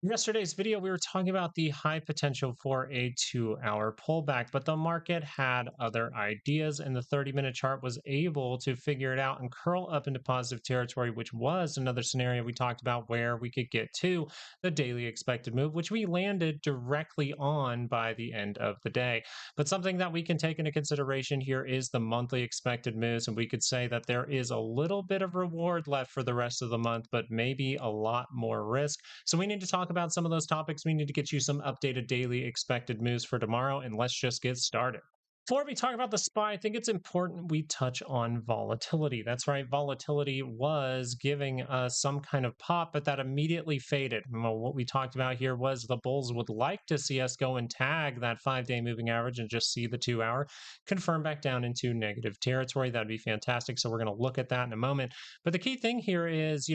Yesterday's video, we were talking about the high potential for a 2 hour pullback, but the market had other ideas, and the 30-minute chart was able to figure it out and curl up into positive territory, which was another scenario we talked about where we could get to the daily expected move, which we landed directly on by the end of the day. But something that we can take into consideration here is the monthly expected moves, and we could say that there is a little bit of reward left for the rest of the month, but maybe a lot more risk. So we need to talk about some of those topics. We need to get you some updated daily expected moves for tomorrow, and let's just get started. Before we talk about the SPY, I think it's important we touch on volatility. That's right, volatility was giving us some kind of pop, but that immediately faded. Well, what we talked about here was the bulls would like to see us go and tag that 5 day moving average and just see the 2 hour confirm back down into negative territory. That'd be fantastic. So we're going to look at that in a moment. But the key thing here is,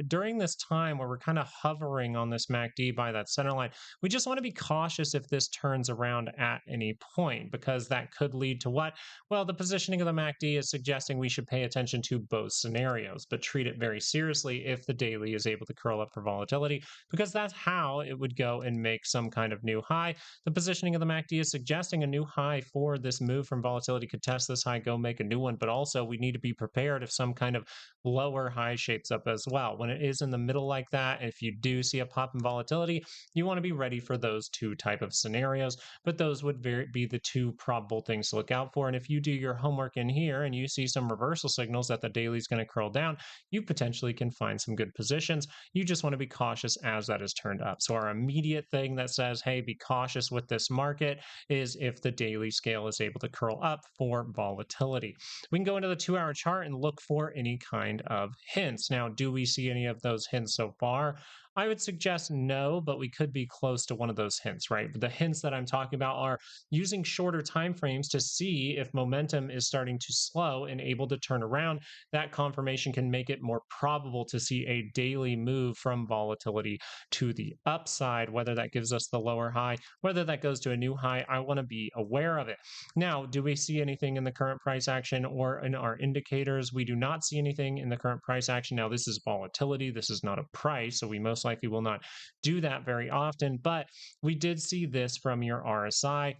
during this time where we're kind of hovering on this MACD by that center line, we just want to be cautious if this turns around at any point, because that could lead to what? Well, the positioning of the MACD is suggesting we should pay attention to both scenarios, but treat it very seriously if the daily is able to curl up for volatility, because that's how it would go and make some kind of new high. The positioning of the MACD is suggesting a new high for this move from volatility could test this high, go make a new one, but also we need to be prepared if some kind of lower high shapes up as well. When it is in the middle like that, if you do see a pop in volatility, you want to be ready for those two type of scenarios, but those would be the two probable things to look out for. And if you do your homework in here and you see some reversal signals that the daily is going to curl down, you potentially can find some good positions. You just want to be cautious as that is turned up. So our immediate thing that says, hey, be cautious with this market is if the daily scale is able to curl up for volatility. We can go into the 2 hour chart and look for any kind of hints. Now, do we see any of those hints so far? I would suggest no, but we could be close to one of those hints, right? The hints that I'm talking about are using shorter time frames to see if momentum is starting to slow and able to turn around. That confirmation can make it more probable to see a daily move from volatility to the upside, whether that gives us the lower high, whether that goes to a new high. I want to be aware of it. Now, do we see anything in the current price action or in our indicators? We do not see anything in the current price action. Now, this is volatility. This is not a price, so we most likely will not do that very often, but we did see this from your RSI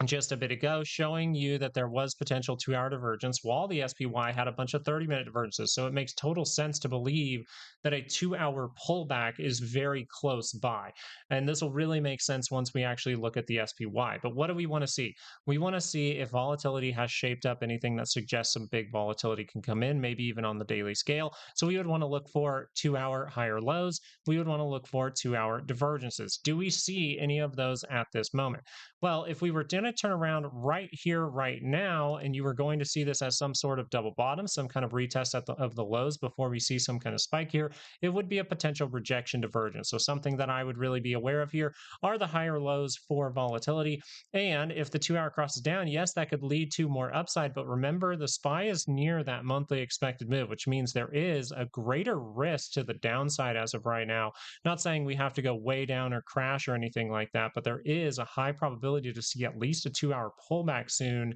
just a bit ago, showing you that there was potential 2 hour divergence while the SPY had a bunch of 30-minute divergences. So it makes total sense to believe that a 2 hour pullback is very close by. And this will really make sense once we actually look at the SPY. But what do we want to see? We want to see if volatility has shaped up anything that suggests some big volatility can come in, maybe even on the daily scale. So we would want to look for 2 hour higher lows. We would want to look for 2 hour divergences. Do we see any of those at this moment? Well, if we were going to turn around right here, right now, and you were going to see this as some sort of double bottom, some kind of retest of the lows before we see some kind of spike here, it would be a potential rejection divergence. So something that I would really be aware of here are the higher lows for volatility. And if the 2 hour crosses down, yes, that could lead to more upside. But remember, the SPY is near that monthly expected move, which means there is a greater risk to the downside as of right now. Not saying we have to go way down or crash or anything like that, but there is a high probability to see at least a 2 hour pullback soon.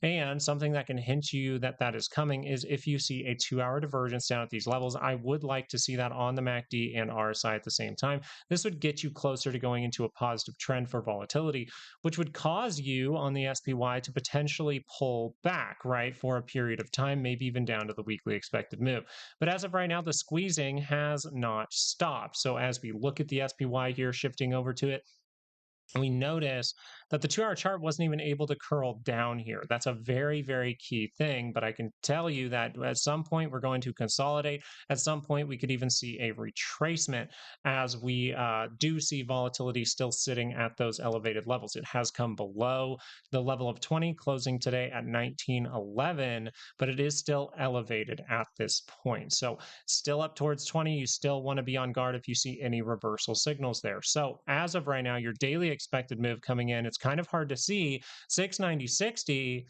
And something that can hint you that that is coming is if you see a 2 hour divergence down at these levels. I would like to see that on the MACD and RSI at the same time. This would get you closer to going into a positive trend for volatility, which would cause you on the SPY to potentially pull back, right, for a period of time, maybe even down to the weekly expected move. But as of right now, the squeezing has not stopped. So as we look at the SPY here, shifting over to it, we notice that the 2 hour chart wasn't even able to curl down here. That's a very, very key thing. But I can tell you that at some point we're going to consolidate. At some point, we could even see a retracement as we do see volatility still sitting at those elevated levels. It has come below the level of 20, closing today at 1911, but it is still elevated at this point. So still up towards 20. You still want to be on guard if you see any reversal signals there. So as of right now, your daily expected move coming in, it's kind of hard to see 690.60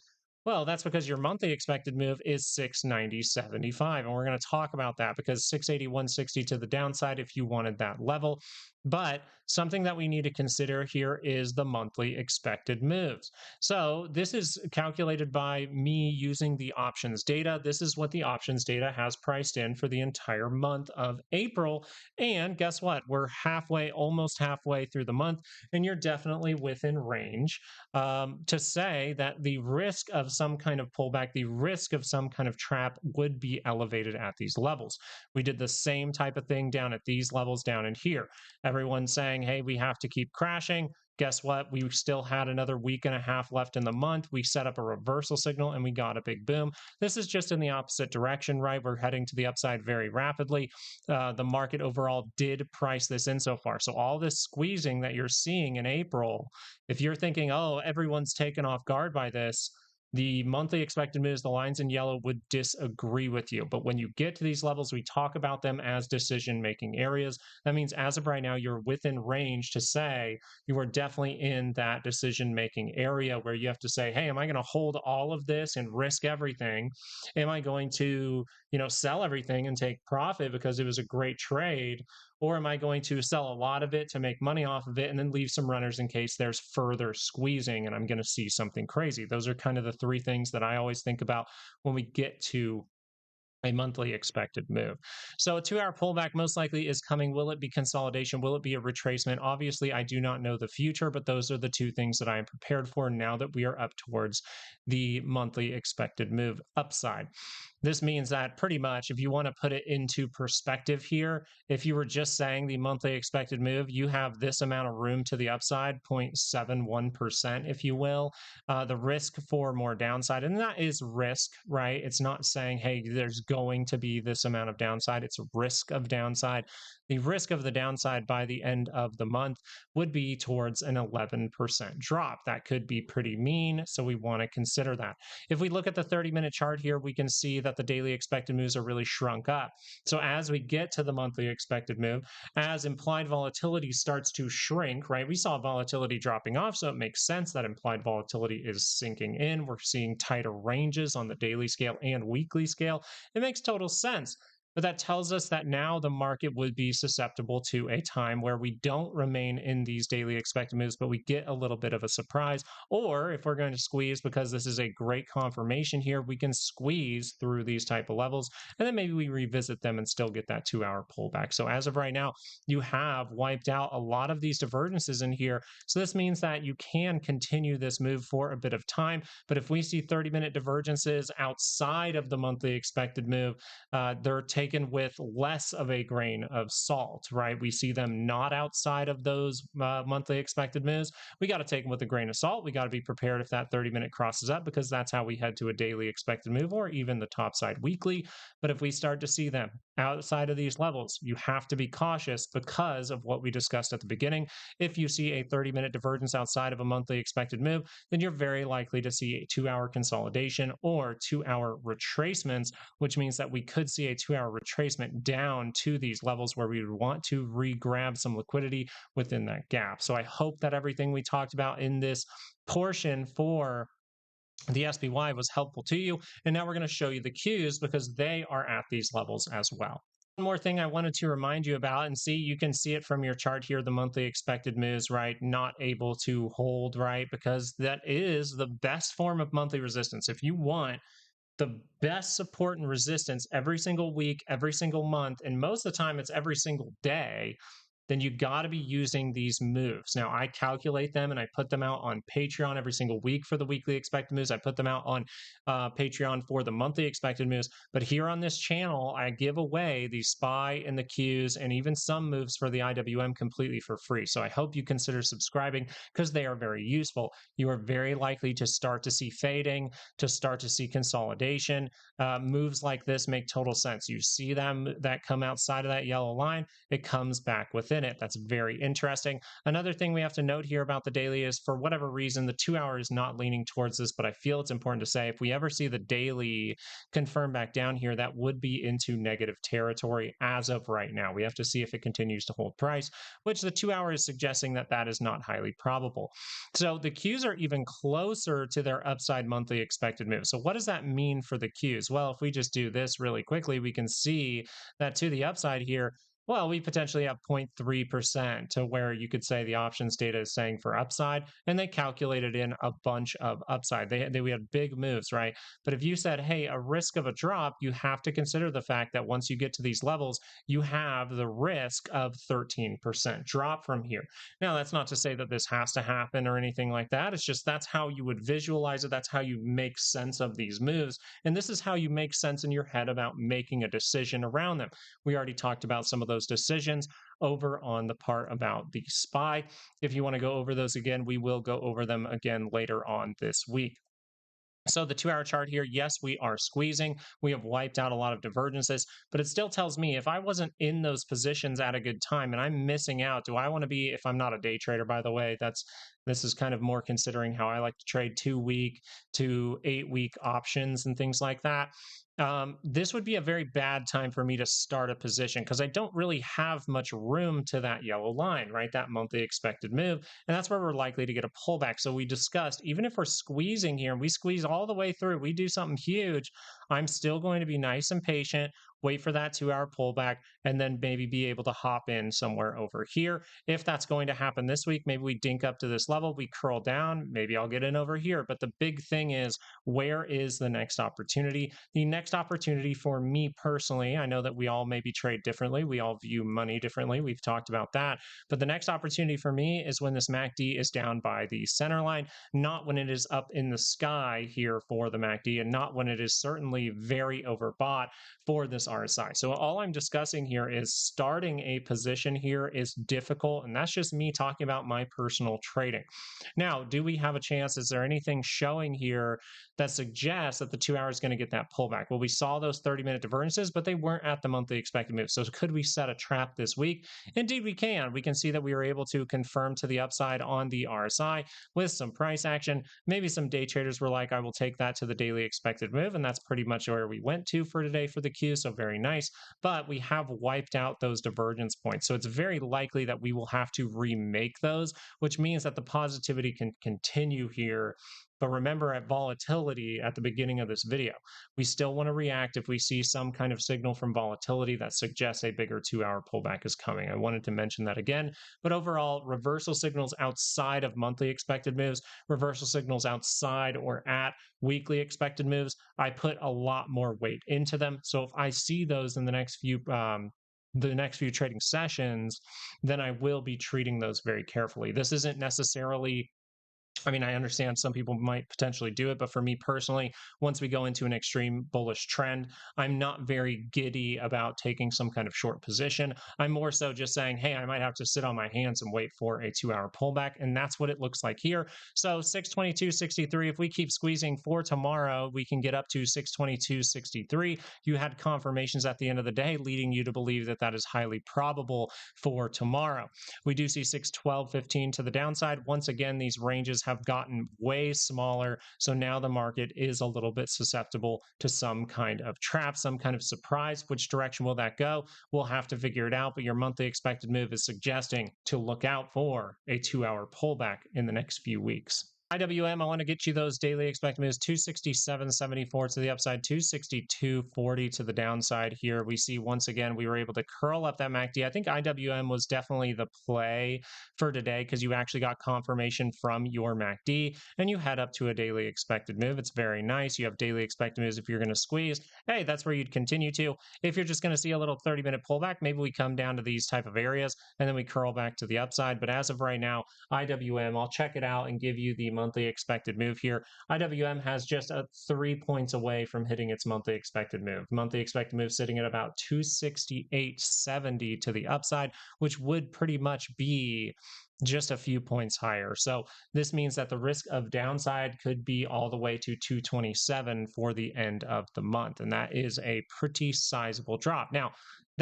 Well, that's because your monthly expected move is 690.75. And we're going to talk about that because 681.60 to the downside if you wanted that level. But something that we need to consider here is the monthly expected moves. So this is calculated by me using the options data. This is what the options data has priced in for the entire month of April. And guess what? We're halfway, almost halfway through the month, and you're definitely within range to say that the risk of some kind of pullback, the risk of some kind of trap would be elevated at these levels. We did the same type of thing down at these levels down in here. Everyone's saying, hey, we have to keep crashing. Guess what? We still had another week and a half left in the month. We set up a reversal signal and we got a big boom. This is just in the opposite direction, right? We're heading to the upside very rapidly. The market overall did price this in so far. So all this squeezing that you're seeing in April, if you're thinking, oh, everyone's taken off guard by this, the monthly expected moves, the lines in yellow would disagree with you. But when you get to these levels, we talk about them as decision making areas. That means as of right now, you're within range to say you are definitely in that decision making area where you have to say, hey, am I going to hold all of this and risk everything? Am I going to, sell everything and take profit because it was a great trade? Or am I going to sell a lot of it to make money off of it and then leave some runners in case there's further squeezing and I'm going to see something crazy? Those are kind of the three things that I always think about when we get to a monthly expected move. So a 2-hour pullback most likely is coming. Will it be consolidation? Will it be a retracement? Obviously, I do not know the future, but those are the two things that I am prepared for now that we are up towards the monthly expected move upside. This means that pretty much, if you want to put it into perspective here, if you were just saying the monthly expected move, you have this amount of room to the upside, 0.71%, if you will. The risk for more downside, and that is risk, right? It's not saying, hey, there's going to be this amount of downside. It's risk of downside. The risk of the downside by the end of the month would be towards an 11% drop. That could be pretty mean, so we want to consider that. If we look at the 30-minute chart here, we can see that the daily expected moves are really shrunk up. So as we get to the monthly expected move, as implied volatility starts to shrink, right? We saw volatility dropping off, so it makes sense that implied volatility is sinking in. We're seeing tighter ranges on the daily scale and weekly scale. It makes total sense. But that tells us that now the market would be susceptible to a time where we don't remain in these daily expected moves, but we get a little bit of a surprise. Or if we're going to squeeze, because this is a great confirmation here, we can squeeze through these type of levels, and then maybe we revisit them and still get that 2-hour pullback. So as of right now, you have wiped out a lot of these divergences in here. So this means that you can continue this move for a bit of time. But if we see 30-minute divergences outside of the monthly expected move, they're taken with less of a grain of salt, right? We see them not outside of those monthly expected moves. We got to take them with a grain of salt. We got to be prepared if that 30-minute crosses up, because that's how we head to a daily expected move or even the topside weekly. But if we start to see them outside of these levels, you have to be cautious because of what we discussed at the beginning. If you see a 30-minute divergence outside of a monthly expected move, then you're very likely to see a 2-hour consolidation or 2-hour retracements, which means that we could see a 2-hour retracement down to these levels where we would want to re-grab some liquidity within that gap. So I hope that everything we talked about in this portion for the SPY was helpful to you. And now we're going to show you the Qs because they are at these levels as well. One more thing I wanted to remind you about, and see, you can see it from your chart here, the monthly expected moves, right? Not able to hold, right? Because that is the best form of monthly resistance. If you want the best support and resistance every single week, every single month, and most of the time it's every single day, then you got to be using these moves. Now, I calculate them and I put them out on Patreon every single week for the weekly expected moves. I put them out on Patreon for the monthly expected moves. But here on this channel, I give away the SPY and the Qs and even some moves for the IWM completely for free. So I hope you consider subscribing because they are very useful. You are very likely to start to see fading, to start to see consolidation. Moves like this make total sense. You see them that come outside of that yellow line, it comes back with within it. That's very interesting. Another thing we have to note here about the daily is, for whatever reason, the 2 hour is not leaning towards this, but I feel it's important to say if we ever see the daily confirm back down here, that would be into negative territory as of right now. We have to see if it continues to hold price, which the 2 hour is suggesting that that is not highly probable. So the Qs are even closer to their upside monthly expected move. So what does that mean for the Qs? Well, if we just do this really quickly, we can see that to the upside here, well, we potentially have 0.3% to where you could say the options data is saying for upside, and they calculated in a bunch of upside. We had big moves, right? But if you said, hey, a risk of a drop, you have to consider the fact that once you get to these levels, you have the risk of 13% drop from here. Now, that's not to say that this has to happen or anything like that. It's just that's how you would visualize it. That's how you make sense of these moves. And this is how you make sense in your head about making a decision around them. We already talked about some of those decisions over on the part about the SPY. If you want to go over those again, we will go over them again later on this week. So the 2 hour chart here, yes, we are squeezing. We have wiped out a lot of divergences, but it still tells me if I wasn't in those positions at a good time and I'm missing out, do I want to be, if I'm not a day trader, by the way, this is kind of more considering how I like to trade 2 week to 8 week options and things like that. This would be a very bad time for me to start a position because I don't really have much room to that yellow line, right? That monthly expected move. And that's where we're likely to get a pullback. So we discussed, even if we're squeezing here and we squeeze all the way through, we do something huge, I'm still going to be nice and patient, wait for that 2 hour pullback, and then maybe be able to hop in somewhere over here. If that's going to happen this week, maybe we dink up to this level, we curl down, maybe I'll get in over here. But the big thing is, where is the next opportunity? The next opportunity for me personally, I know that we all maybe trade differently, we all view money differently, we've talked about that, but the next opportunity for me is when this MACD is down by the center line, not when it is up in the sky here for the MACD, and not when it is certainly very overbought for this RSI. So all I'm discussing here is starting a position here is difficult, and that's just me talking about my personal trading. Now, do we have a chance? Is there anything showing here that suggests that the 2 hour is going to get that pullback? Well, we saw those 30-minute divergences, but they weren't at the monthly expected move. So could we set a trap this week? Indeed, we can. We can see that we were able to confirm to the upside on the RSI with some price action. Maybe some day traders were like, I will take that to the daily expected move, and that's pretty much where we went to for today for the Q, so very nice. But we have wiped out those divergence points, so it's very likely that we will have to remake those, which means that the positivity can continue here. But remember, at volatility at the beginning of this video, we still want to react if we see some kind of signal from volatility that suggests a bigger 2 hour pullback is coming. I wanted to mention that again. But overall, reversal signals outside of monthly expected moves, reversal signals outside or at weekly expected moves, I put a lot more weight into them. So if I see those in the next few trading sessions, then I will be treating those very carefully. This isn't necessarily, I mean, I understand some people might potentially do it, but for me personally, once we go into an extreme bullish trend, I'm not very giddy about taking some kind of short position. I'm more so just saying, hey, I might have to sit on my hands and wait for a 2 hour pullback. And that's what it looks like here. So 622.63, if we keep squeezing for tomorrow, we can get up to 622.63. You had confirmations at the end of the day leading you to believe that that is highly probable for tomorrow. We do see 612.15 to the downside. Once again, these ranges have gotten way smaller. So now the market is a little bit susceptible to some kind of trap, some kind of surprise. Which direction will that go? We'll have to figure it out. But your monthly expected move is suggesting to look out for a 2 hour pullback in the next few weeks. IWM, I want to get you those daily expected moves, 267.74 to the upside, 262.40 to the downside here. We see once again, we were able to curl up that MACD. I think IWM was definitely the play for today because you actually got confirmation from your MACD and you head up to a daily expected move. It's very nice. You have daily expected moves if you're going to squeeze. Hey, that's where you'd continue to. If you're just going to see a little 30-minute pullback, maybe we come down to these type of areas and then we curl back to the upside. But as of right now, IWM, I'll check it out and give you the monthly expected move here. IWM has just 3 points away from hitting its monthly expected move. Monthly expected move sitting at about 268.70 to the upside, which would pretty much be just a few points higher. So this means that the risk of downside could be all the way to 227 for the end of the month. And that is a pretty sizable drop. Now,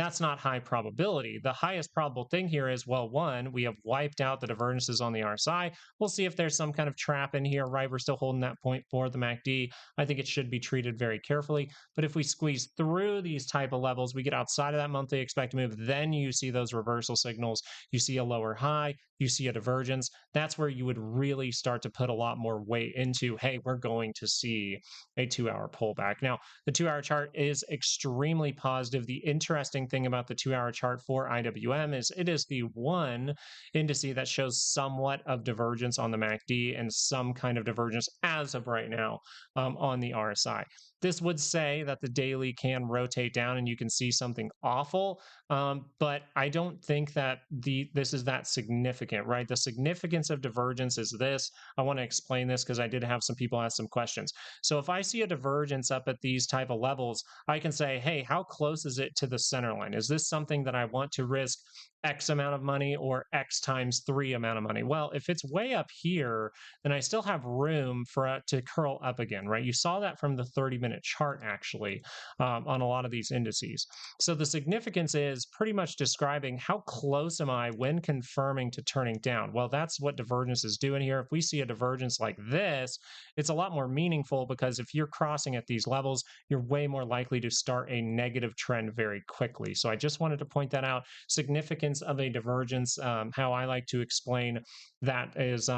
That's not high probability. The highest probable thing here is, well, one, we have wiped out the divergences on the RSI. We'll see if there's some kind of trap in here, right? We're still holding that point for the MACD. I think it should be treated very carefully. But if we squeeze through these type of levels, we get outside of that monthly expected move, then you see those reversal signals. You see a lower high, you see a divergence. That's where you would really start to put a lot more weight into, hey, we're going to see a 2 hour pullback. Now, the 2 hour chart is extremely positive. The interesting thing about the 2 hour chart for IWM is it is the one indice that shows somewhat of divergence on the MACD and some kind of divergence as of right now on the RSI. This would say that the daily can rotate down and you can see something awful, but I don't think that this is that significant, right? The significance of divergence is this. I want to explain this because I did have some people ask some questions. So if I see a divergence up at these type of levels, I can say, hey, how close is it to the center line? Is this something that I want to risk X amount of money or X times 3 amount of money? Well, if it's way up here, then I still have room for it to curl up again, right? You saw that from the 30-minute chart actually on a lot of these indices. So the significance is pretty much describing how close am I when confirming to turning down. Well, that's what divergence is doing here. If we see a divergence like this, it's a lot more meaningful because if you're crossing at these levels, you're way more likely to start a negative trend very quickly. So I just wanted to point that out. Significance of a divergence, how I like to explain that is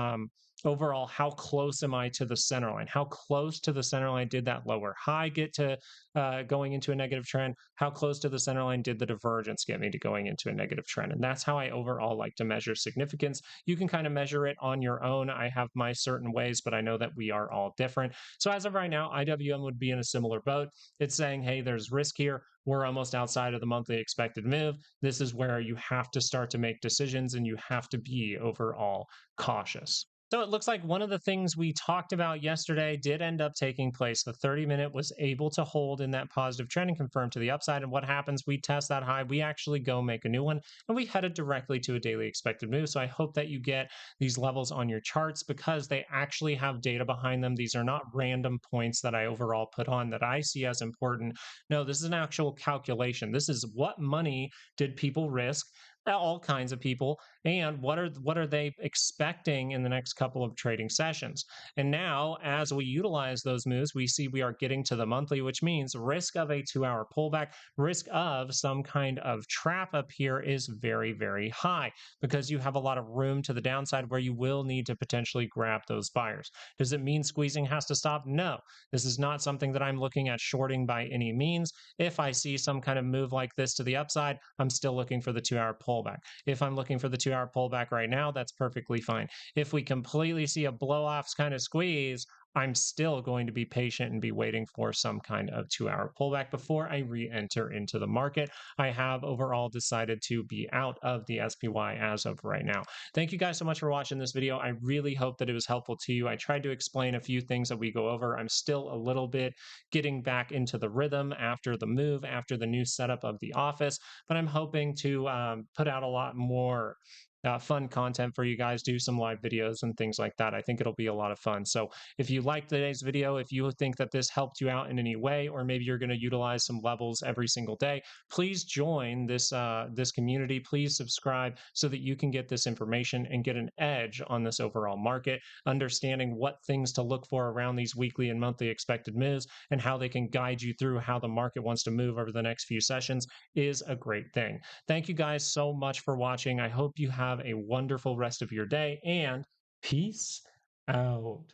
overall, how close am I to the center line? How close to the center line did that lower high get to going into a negative trend? How close to the center line did the divergence get me to going into a negative trend? And that's how I overall like to measure significance. You can kind of measure it on your own. I have my certain ways, but I know that we are all different. So as of right now, IWM would be in a similar boat. It's saying, hey, there's risk here. We're almost outside of the monthly expected move. This is where you have to start to make decisions and you have to be overall cautious. So it looks like one of the things we talked about yesterday did end up taking place. The 30-minute was able to hold in that positive trend and confirm to the upside. And what happens? We test that high. We actually go make a new one and we headed directly to a daily expected move. So I hope that you get these levels on your charts because they actually have data behind them. These are not random points that I overall put on that I see as important. No, this is an actual calculation. This is what money did people risk, all kinds of people, and what are they expecting in the next couple of trading sessions. And now as we utilize those moves, we see we are getting to the monthly, which means risk of a 2 hour pullback, risk of some kind of trap up here is very, very high because you have a lot of room to the downside where you will need to potentially grab those buyers. Does it mean squeezing has to stop? No, this is not something that I'm looking at shorting by any means. If I see some kind of move like this to the upside, I'm still looking for the 2 hour pullback. If I'm looking for the 2 hour pullback right now, that's perfectly fine. If we completely see a blow off kind of squeeze, I'm still going to be patient and be waiting for some kind of 2 hour pullback before I re-enter into the market. I have overall decided to be out of the SPY as of right now. Thank you guys so much for watching this video. I really hope that it was helpful to you. I tried to explain a few things that we go over. I'm still a little bit getting back into the rhythm after the move, after the new setup of the office, but I'm hoping to put out a lot more fun content for you guys, do some live videos and things like that. I think it'll be a lot of fun. So if you liked today's video, if you think that this helped you out in any way, or maybe you're going to utilize some levels every single day, please join this community. Please subscribe so that you can get this information and get an edge on this overall market, understanding what things to look for around these weekly and monthly expected moves and how they can guide you through how the market wants to move over the next few sessions is a great thing. Thank you guys so much for watching. I hope you have a wonderful rest of your day and peace out.